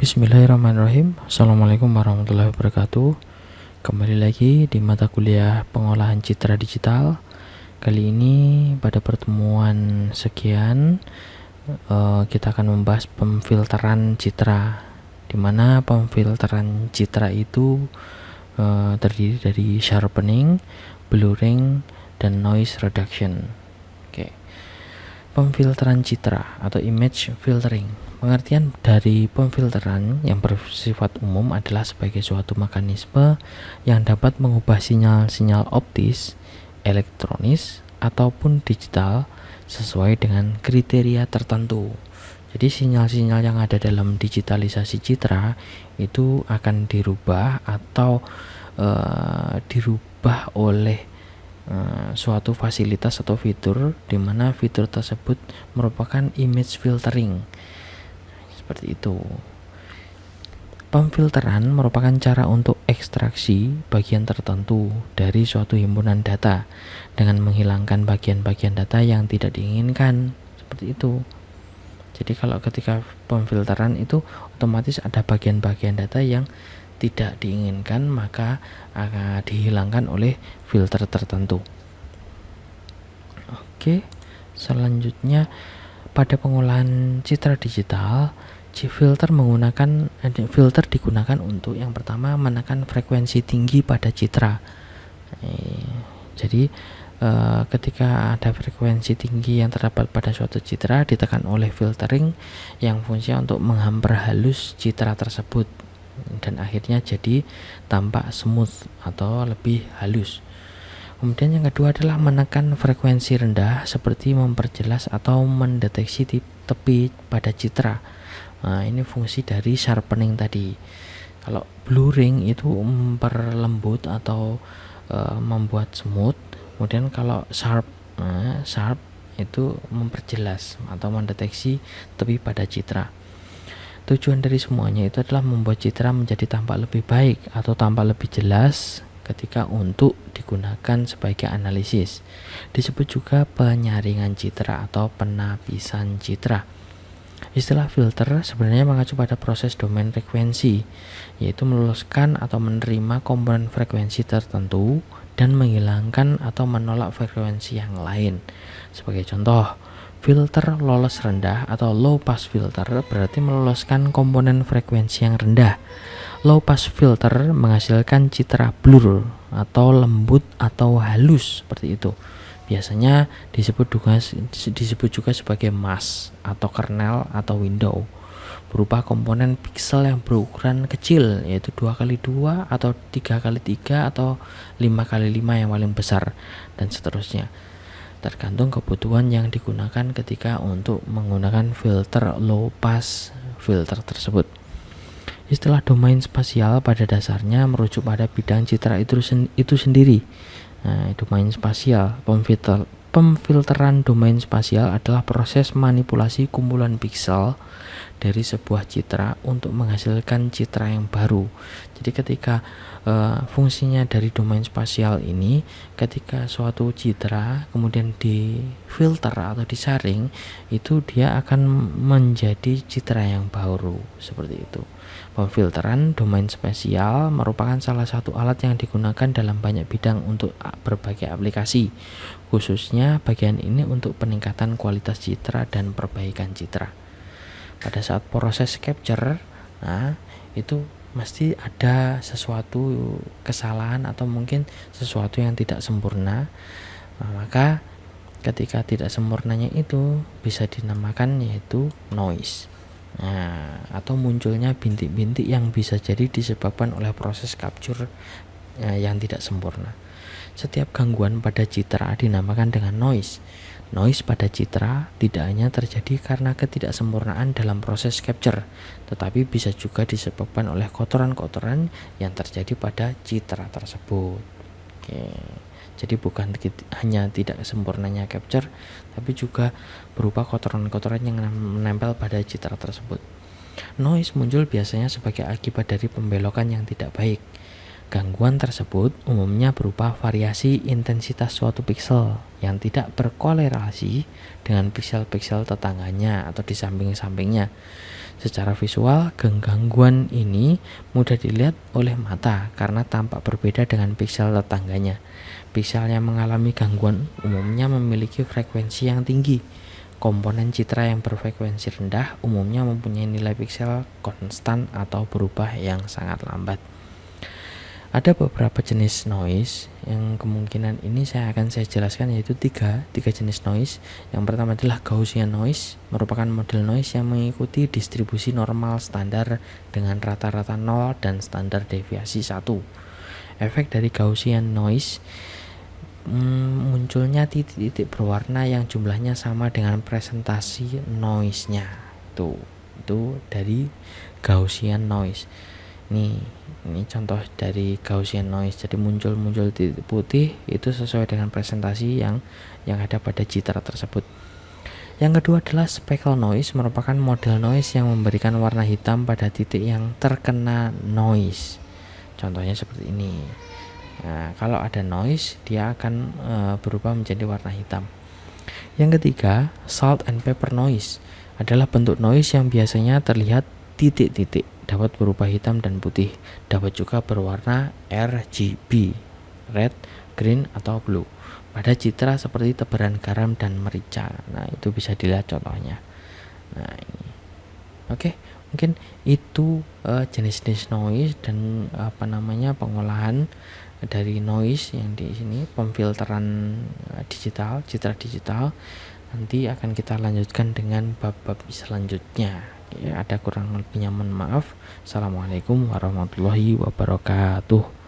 Bismillahirrahmanirrahim. Assalamualaikum warahmatullahi wabarakatuh. Kembali lagi di mata kuliah pengolahan citra digital. Kali ini pada pertemuan sekian kita akan membahas pemfilteran citra, di mana pemfilteran citra itu terdiri dari sharpening, blurring, dan noise reduction. Oke. Pemfilteran citra atau image filtering. Pengertian dari pemfilteran yang bersifat umum adalah sebagai suatu mekanisme yang dapat mengubah sinyal-sinyal optis, elektronis, ataupun digital sesuai dengan kriteria tertentu. Jadi sinyal-sinyal yang ada dalam digitalisasi citra itu akan dirubah atau dirubah oleh suatu fasilitas atau fitur, di mana fitur tersebut merupakan image filtering. Seperti itu. Pemfilteran merupakan cara untuk ekstraksi bagian tertentu dari suatu himpunan data dengan menghilangkan bagian-bagian data yang tidak diinginkan. Seperti itu. Jadi kalau ketika pemfilteran itu otomatis ada bagian-bagian data yang tidak diinginkan, maka akan dihilangkan oleh filter tertentu. Oke, selanjutnya pada pengolahan citra digital, filter digunakan untuk yang pertama menekan frekuensi tinggi pada citra. Jadi ketika ada frekuensi tinggi yang terdapat pada suatu citra ditekan oleh filtering yang fungsinya untuk menghamper-halus citra tersebut dan akhirnya jadi tampak smooth atau lebih halus. Kemudian yang kedua adalah menekan frekuensi rendah seperti memperjelas atau mendeteksi tepi pada citra. Nah, ini fungsi dari sharpening tadi. Kalau blurring itu memperlembut atau membuat smooth. Kemudian kalau sharp itu memperjelas atau mendeteksi tepi pada citra. Tujuan dari semuanya itu adalah membuat citra menjadi tampak lebih baik atau tampak lebih jelas ketika untuk digunakan sebagai analisis. Disebut juga penyaringan citra atau penapisan citra. Istilah filter sebenarnya mengacu pada proses domain frekuensi, yaitu meloloskan atau menerima komponen frekuensi tertentu dan menghilangkan atau menolak frekuensi yang lain. Sebagai contoh, filter lolos rendah atau low pass filter berarti meloloskan komponen frekuensi yang rendah. Low pass filter menghasilkan citra blur atau lembut atau halus seperti itu. Biasanya disebut juga sebagai mask atau kernel atau window, berupa komponen piksel yang berukuran kecil, yaitu 2x2 atau 3x3 atau 5x5 yang paling besar, dan seterusnya, tergantung kebutuhan yang digunakan ketika untuk menggunakan filter low pass filter tersebut. Istilah domain spasial pada dasarnya merujuk pada bidang citra itu sendiri. Nah, domain spasial, pemfilteran domain spasial adalah proses manipulasi kumpulan piksel dari sebuah citra untuk menghasilkan citra yang baru. Jadi ketika fungsinya dari domain spasial ini, ketika suatu citra kemudian difilter atau disaring, itu dia akan menjadi citra yang baru, seperti itu. Pemfilteran domain spasial merupakan salah satu alat yang digunakan dalam banyak bidang untuk berbagai aplikasi, khususnya bagian ini untuk peningkatan kualitas citra dan perbaikan citra. Pada saat proses capture, itu mesti ada sesuatu kesalahan atau mungkin sesuatu yang tidak sempurna. Maka ketika tidak sempurnanya itu bisa dinamakan yaitu noise. Atau munculnya bintik-bintik yang bisa jadi disebabkan oleh proses capture yang tidak sempurna. Setiap gangguan pada citra dinamakan dengan noise. Noise pada citra tidak hanya terjadi karena ketidaksempurnaan dalam proses capture, tetapi bisa juga disebabkan oleh kotoran-kotoran yang terjadi pada citra tersebut. Oke. Jadi bukan hanya tidak sempurnanya capture, tapi juga berupa kotoran-kotoran yang menempel pada citra tersebut. Noise muncul biasanya sebagai akibat dari pembelokan yang tidak baik. Gangguan tersebut umumnya berupa variasi intensitas suatu piksel yang tidak berkorelasi dengan piksel-piksel tetangganya atau di samping-sampingnya. Secara visual, gangguan ini mudah dilihat oleh mata karena tampak berbeda dengan piksel tetangganya. Piksel yang mengalami gangguan umumnya memiliki frekuensi yang tinggi. Komponen citra yang berfrekuensi rendah umumnya mempunyai nilai piksel konstan atau berubah yang sangat lambat. Ada beberapa jenis noise yang kemungkinan ini saya jelaskan, yaitu tiga jenis noise. Yang pertama adalah Gaussian noise, merupakan model noise yang mengikuti distribusi normal standar dengan rata-rata 0 dan standar deviasi 1. Efek dari Gaussian noise munculnya titik-titik berwarna yang jumlahnya sama dengan presentasi noise-nya. Itu dari Gaussian noise. Ini contoh dari Gaussian noise. Jadi muncul titik putih itu sesuai dengan presentasi yang ada pada citra tersebut. Yang kedua adalah speckle noise, merupakan model noise yang memberikan warna hitam pada titik yang terkena noise. Contohnya seperti ini. Nah, kalau ada noise, dia akan berubah menjadi warna hitam. Yang ketiga, salt and pepper noise adalah bentuk noise yang biasanya terlihat titik-titik, dapat berubah hitam dan putih, dapat juga berwarna RGB, red, green, atau blue, pada citra seperti tebaran garam dan merica. Nah, itu bisa dilihat contohnya. Nah, ini. Oke, mungkin itu jenis-jenis noise dan pengolahan dari noise yang di sini, pemfilteran digital, citra digital. Nanti akan kita lanjutkan dengan bab-bab selanjutnya. Ya, ada kurang lebihnya mohon maaf. Assalamualaikum warahmatullahi wabarakatuh.